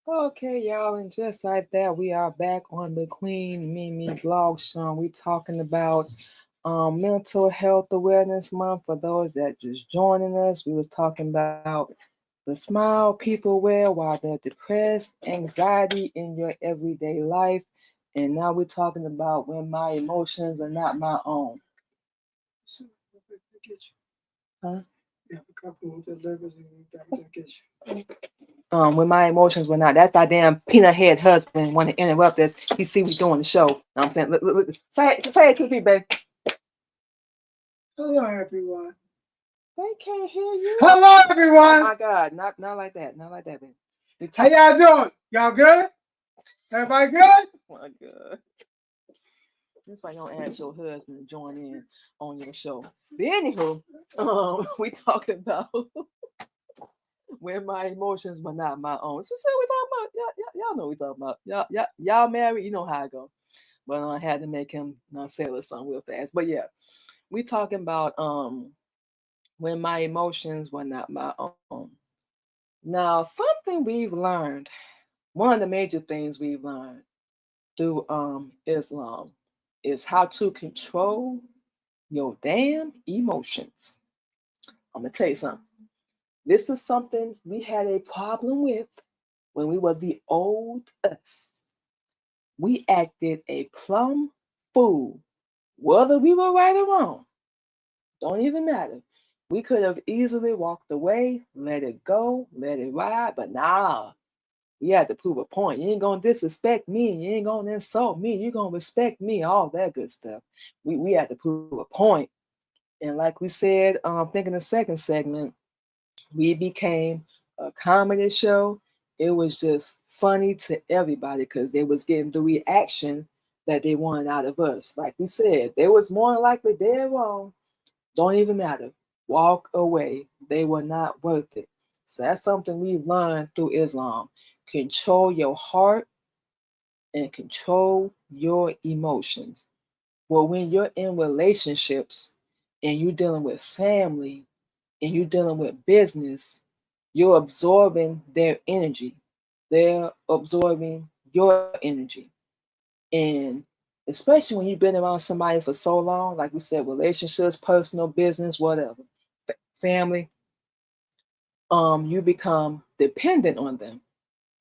Okay, y'all, and just like that, we are back on the Queen Mimi Blog Show. We talking about Mental Health Awareness Month. For those that just joining us, we was talking about the smile people wear while they're depressed, anxiety in your everyday life, and now we're talking about when my emotions are not my own. Huh? Yeah, a couple of delivers and get you. When my emotions were not. That's our damn peanut head husband want to interrupt us. He see we doing the show. Know what I'm saying, look. Say it to me, babe. Hello, everyone. They can't hear you. Hello, everyone. Oh my God, not like that, not like that, baby. How y'all doing? Y'all good? Everybody good? Oh my God. That's why you don't ask your husband to join in on your show. But anywho, we talking about when my emotions were not my own. So we talking about y'all know what we talking about. Y'all married, you know how I go. But I had to make him say a little something real fast. But yeah, we talking about when my emotions were not my own. Now, something we've learned, one of the major things we've learned through Islam is how to control your damn emotions. I'm gonna tell you something. This is something we had a problem with when we were the old us. We acted a plumb fool, whether we were right or wrong. Don't even matter. We could have easily walked away, let it go, let it ride, but nah, we had to prove a point. You ain't gonna disrespect me, you ain't gonna insult me, you're gonna respect me, all that good stuff. We had to prove a point. And like we said, I think in the second segment, we became a comedy show. It was just funny to everybody because they was getting the reaction that they wanted out of us. Like we said, they was more likely dead wrong. Don't even matter. Walk away. They were not worth it. So that's something we've learned through Islam. Control your heart and control your emotions. Well, when you're in relationships and you're dealing with family and you're dealing with business, you're absorbing their energy. They're absorbing your energy. And especially when you've been around somebody for so long, like we said, relationships, personal, business, whatever, family, you become dependent on them,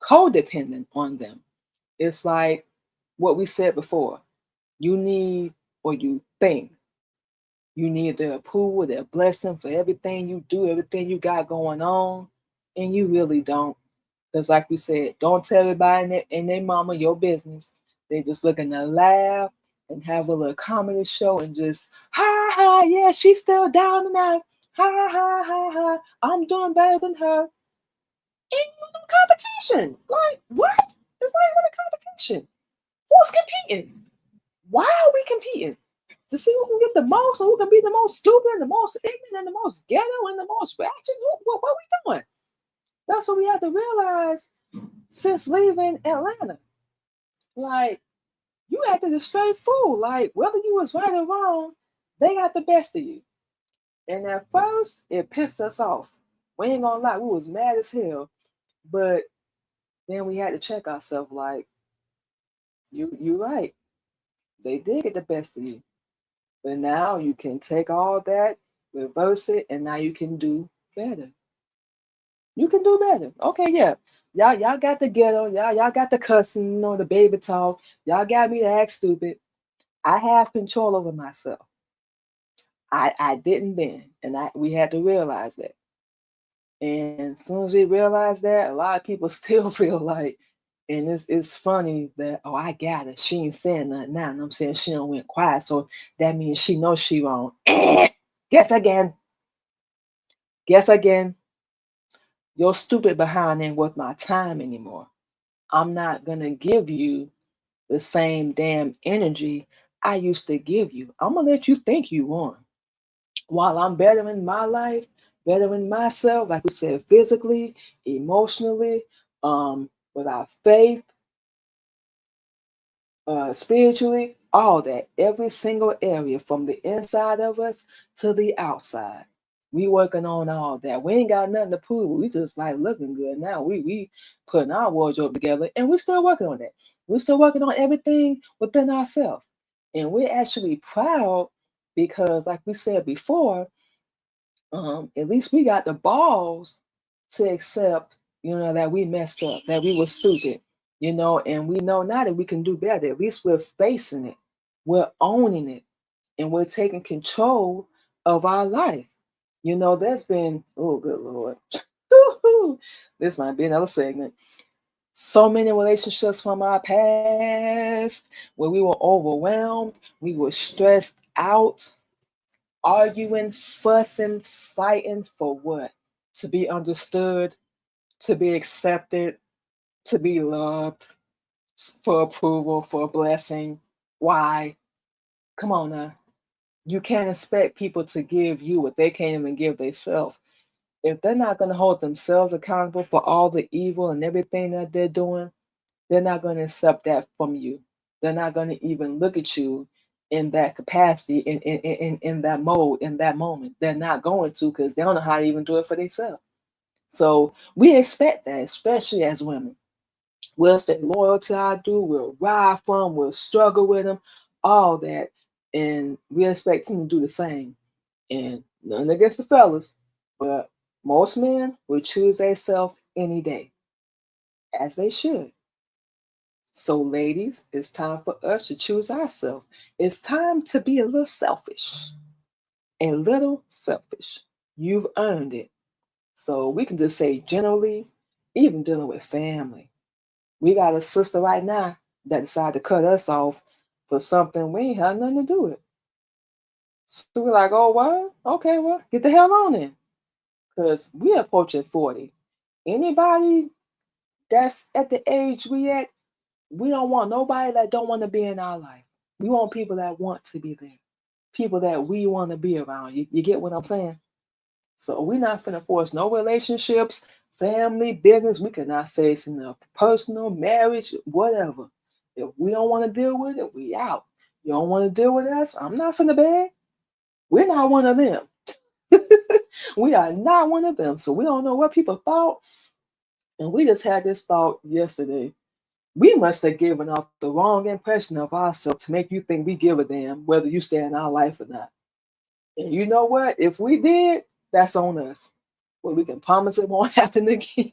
codependent on them. It's like what we said before. You need or you think you need their approval, their blessing for everything you do, everything you got going on, and you really don't. Because, like we said, don't tell everybody and their mama your business. They just looking to laugh and have a little comedy show and just, ha ha, yeah, she's still down and out. Ha ha ha ha, I'm doing better than her. And you no competition. Like, what? It's not even a competition. Who's competing? Why are we competing? To see who can get the most, or who can be the most stupid, and the most ignorant, and the most ghetto, and the most ratchet. What are we doing? That's what we have to realize since leaving Atlanta. Like, you acted a straight fool. Like, whether you was right or wrong, they got the best of you. And at first, it pissed us off. We ain't gonna lie, we was mad as hell. But then we had to check ourselves. Like, you right. They did get the best of you. But now you can take all that, reverse it, and now you can do better. You can do better. Okay, yeah. Y'all got the ghetto, y'all got the cussing, the baby talk. Y'all got me to act stupid. I have control over myself. I didn't then, and we had to realize that. And as soon as we realize that, a lot of people still feel like, and it's funny that, oh, I got it. She ain't saying nothing now. And I'm saying she don't went quiet, so that means she knows she wrong. Guess again. Guess again. Your stupid behind ain't worth my time anymore. I'm not gonna give you the same damn energy I used to give you. I'm gonna let you think you won. While I'm bettering my life, bettering myself, like we said, physically, emotionally, with our faith, spiritually, all that, every single area from the inside of us to the outside. We working on all that. We ain't got nothing to prove. We just like looking good now. We putting our wardrobe together, and we still working on that. We're still working on everything within ourselves, and we're actually proud because, like we said before, at least we got the balls to accept, that we messed up, that we were stupid, and we know now that we can do better. At least we're facing it, we're owning it, and we're taking control of our life. There's been, oh, good Lord. This might be another segment. So many relationships from our past where we were overwhelmed, we were stressed out, arguing, fussing, fighting for what? To be understood, to be accepted, to be loved, for approval, for a blessing. Why? Come on now. You can't expect people to give you what they can't even give themselves. If they're not going to hold themselves accountable for all the evil and everything that they're doing, they're not going to accept that from you. They're not going to even look at you in that capacity, in that mode, in that moment. They're not going to because they don't know how to even do it for themselves. So we expect that, especially as women. We'll stay loyal to our dude, we'll ride for him, we'll struggle with him, all that. And we expect him to do the same. And nothing against the fellas, but most men will choose themselves any day, as they should. So, ladies, it's time for us to choose ourselves. It's time to be a little selfish. A little selfish. You've earned it. So, we can just say generally, even dealing with family. We got a sister right now that decided to cut us off for something we ain't had nothing to do with. So, we're like, oh, what? Okay, well, get the hell on in. Because we're approaching 40. Anybody that's at the age we at, we don't want nobody that don't want to be in our life. We want people that want to be there, people that we want to be around. You get what I'm saying? So we're not finna force no relationships, family, business. We cannot say it's enough. Personal, marriage, whatever. If we don't want to deal with it, we out. You don't want to deal with us? I'm not finna beg. We're not one of them. We are not one of them. So we don't know what people thought. And we just had this thought yesterday. We must have given off the wrong impression of ourselves to make you think we give a damn whether you stay in our life or not. And you know what? If we did, that's on us. Well, we can promise it won't happen again.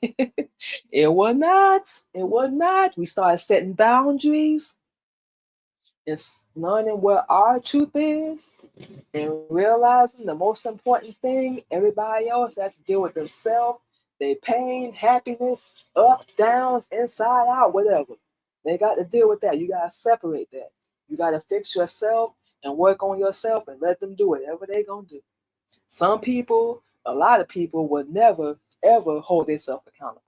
It will not. It will not. We started setting boundaries and learning what our truth is and realizing the most important thing, everybody else has to deal with themselves, their pain, happiness, ups, downs, inside out, whatever. They got to deal with that. You got to separate that. You got to fix yourself and work on yourself and let them do whatever they going to do. Some people, a lot of people will never, ever hold themselves accountable.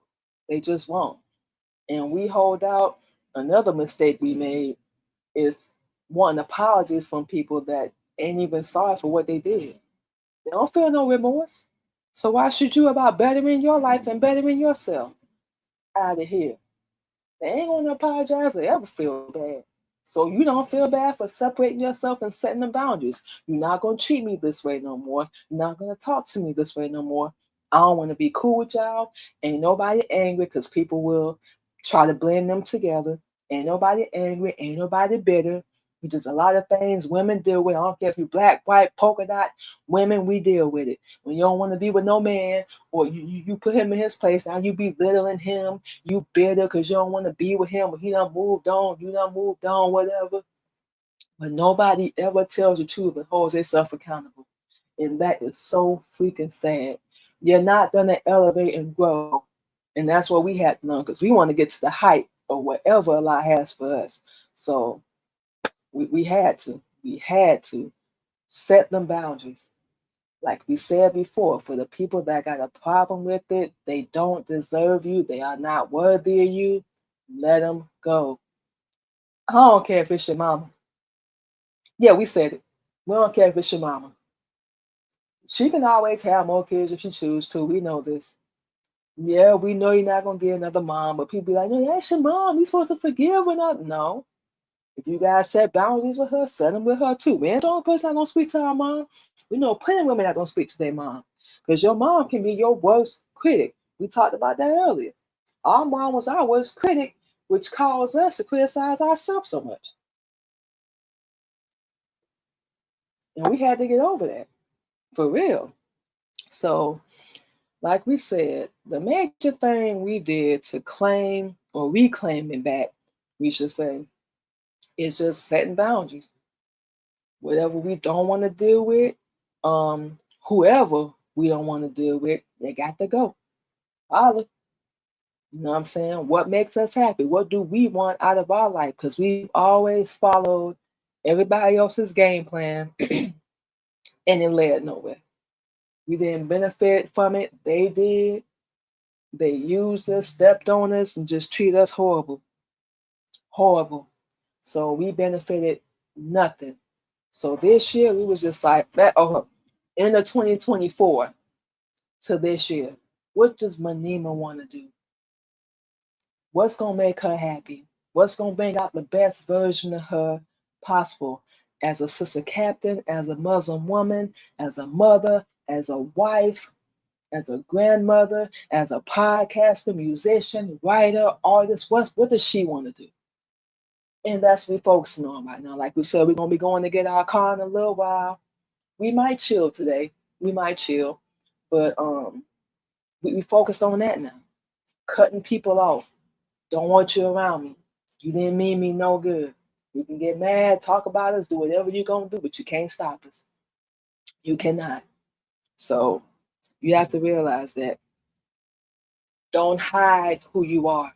They just won't. And we hold out. Another mistake we made is wanting apologies from people that ain't even sorry for what they did. They don't feel no remorse. So why should you about bettering your life and bettering yourself? Out of here. They ain't gonna apologize or ever feel bad. So you don't feel bad for separating yourself and setting the boundaries. You're not gonna treat me this way no more. You're not gonna talk to me this way no more. I don't want to be cool with y'all. Ain't nobody angry because people will try to blend them together. Ain't nobody angry. Ain't nobody bitter. Just a lot of things women deal with. I don't care if you black, white, polka dot. Women, we deal with it. When you don't want to be with no man, or you put him in his place, now you belittling him. You bitter because you don't want to be with him, or he done moved on. You done moved on, whatever. But nobody ever tells the truth and holds themselves accountable. And that is so freaking sad. You're not going to elevate and grow. And that's what we had to learn because we want to get to the height of whatever Allah has for us. So we had to. We had to set them boundaries. Like we said before, for the people that got a problem with it, they don't deserve you, they are not worthy of you, let them go. I don't care if it's your mama. Yeah, we said it. We don't care if it's your mama. She can always have more kids if she chooses to. We know this. Yeah, we know you're not gonna be another mom, but people be like, no, that's your mom. You're supposed to forgive her. Not no. If you guys set boundaries with her, set them with her too. We ain't the only person that don't speak to our mom. We know plenty of women that don't speak to their mom. Because your mom can be your worst critic. We talked about that earlier. Our mom was our worst critic, which caused us to criticize ourselves so much. And we had to get over that, for real. So, like we said, the major thing we did to claim or reclaim it back, we should say, is just setting boundaries. Whatever we don't want to deal with, whoever we don't want to deal with, they got to go. Holla. You know what I'm saying? What makes us happy? What do we want out of our life? Because we've always followed everybody else's game plan and it led nowhere. We didn't benefit from it. They did. They used us, stepped on us, and just treated us horrible. Horrible. So we benefited nothing. So this year we was just like that. Oh, end of 2024 to this year. What does Manima want to do? What's gonna make her happy? What's gonna bring out the best version of her possible as a sister captain, as a Muslim woman, as a mother, as a wife, as a grandmother, as a podcaster, musician, writer, artist? What does she want to do? And that's what we're focusing on right now. Like we said, we're gonna be going to get our car in a little while. We might chill today. We might chill, but we focused on that now. Cutting people off. Don't want you around me. You didn't mean me no good. You can get mad, talk about us, do whatever you're gonna do, but you can't stop us. You cannot. So you have to realize that. Don't hide who you are.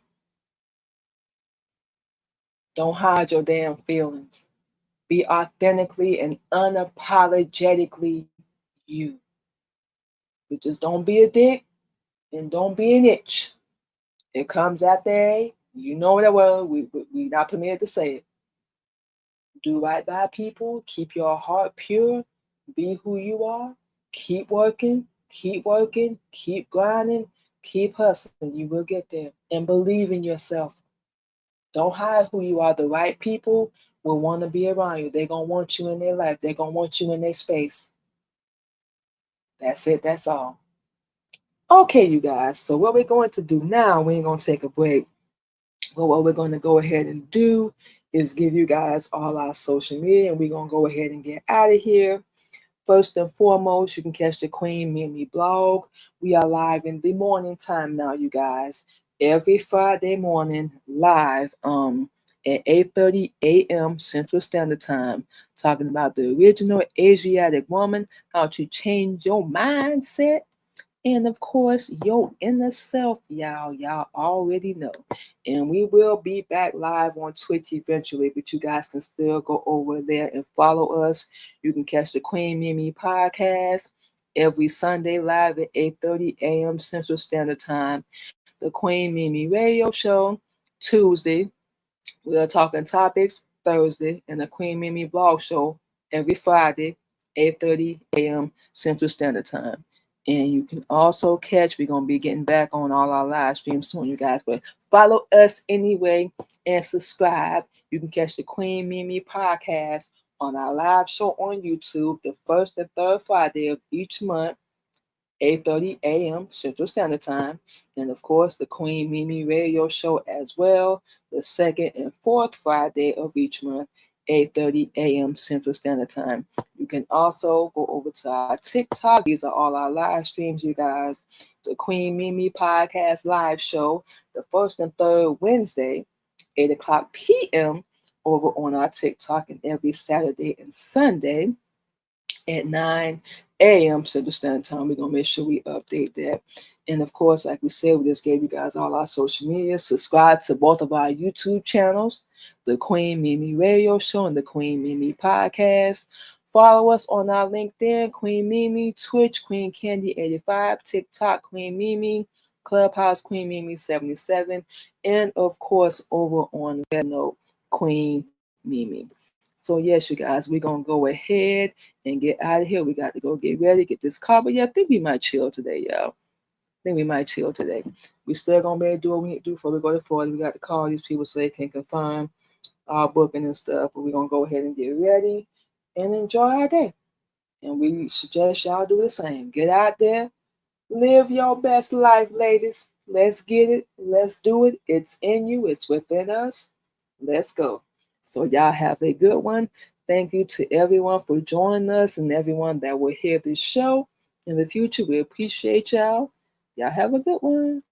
Don't hide your damn feelings. Be authentically and unapologetically you. But just don't be a dick and don't be an itch. It comes after A. You know that well. We not permitted to say it. Do right by people. Keep your heart pure. Be who you are. Keep working. Keep working. Keep grinding. Keep hustling. You will get there. And believe in yourself. Don't hide who you are. The right people will want to be around you. They're going to want you in their life. They're going to want you in their space. That's it. That's all. Okay, you guys. So what we're going to do now, we ain't going to take a break. But what we're going to go ahead and do is give you guys all our social media, and we're going to go ahead and get out of here. First and foremost, you can catch the Queen Mimi blog. We are live in the morning time now, you guys. Every Friday morning, live at 8:30 a.m. Central Standard Time, talking about the original Asiatic woman, how to change your mindset, and of course, your inner self, y'all. Y'all already know. And we will be back live on Twitch eventually, but you guys can still go over there and follow us. You can catch the Queen Mimi podcast every Sunday live at 8:30 a.m. Central Standard Time. The Queen Mimi radio show Tuesday. We are talking topics Thursday, and the Queen Mimi blog show every Friday, 8:30 a.m. Central Standard Time. And you can also catch, we're going to be getting back on all our live streams soon, you guys. But follow us anyway and subscribe. You can catch the Queen Mimi podcast on our live show on YouTube the first and third Friday of each month, 8:30 a.m. Central Standard Time. And of course, the Queen Mimi radio show as well, the second and fourth Friday of each month, 8:30 a.m. Central Standard Time. You can also go over to our TikTok. These are all our live streams, you guys. The Queen Mimi podcast live show, the first and third Wednesday, 8 o'clock p.m. over on our TikTok, and every Saturday and Sunday at 9 a.m. Central Standard Time. We're going to make sure we update that. And of course, like we said, we just gave you guys all our social media. Subscribe to both of our YouTube channels, the Queen Mimi Radio Show and the Queen Mimi Podcast. Follow us on our LinkedIn, Queen Mimi, Twitch, Queen Candy 85, TikTok, Queen Mimi, Clubhouse, Queen Mimi 77, and of course, over on Note, Queen Mimi. So yes, you guys, we're gonna go ahead and get out of here. We got to go get ready, get this car. But yeah, I think we might chill today, y'all. I think we might chill today. We still gonna be able to do what we need to do before we go to Florida. We got to call these people so they can confirm our booking and stuff. But we're gonna go ahead and get ready and enjoy our day. And we suggest y'all do the same. Get out there, Live your best life, ladies. Let's get it. Let's do it. It's in you, it's within us. Let's go. So, y'all have a good one. Thank you to everyone for joining us and everyone that will hear this show in the future. We appreciate y'all. Y'all have a good one.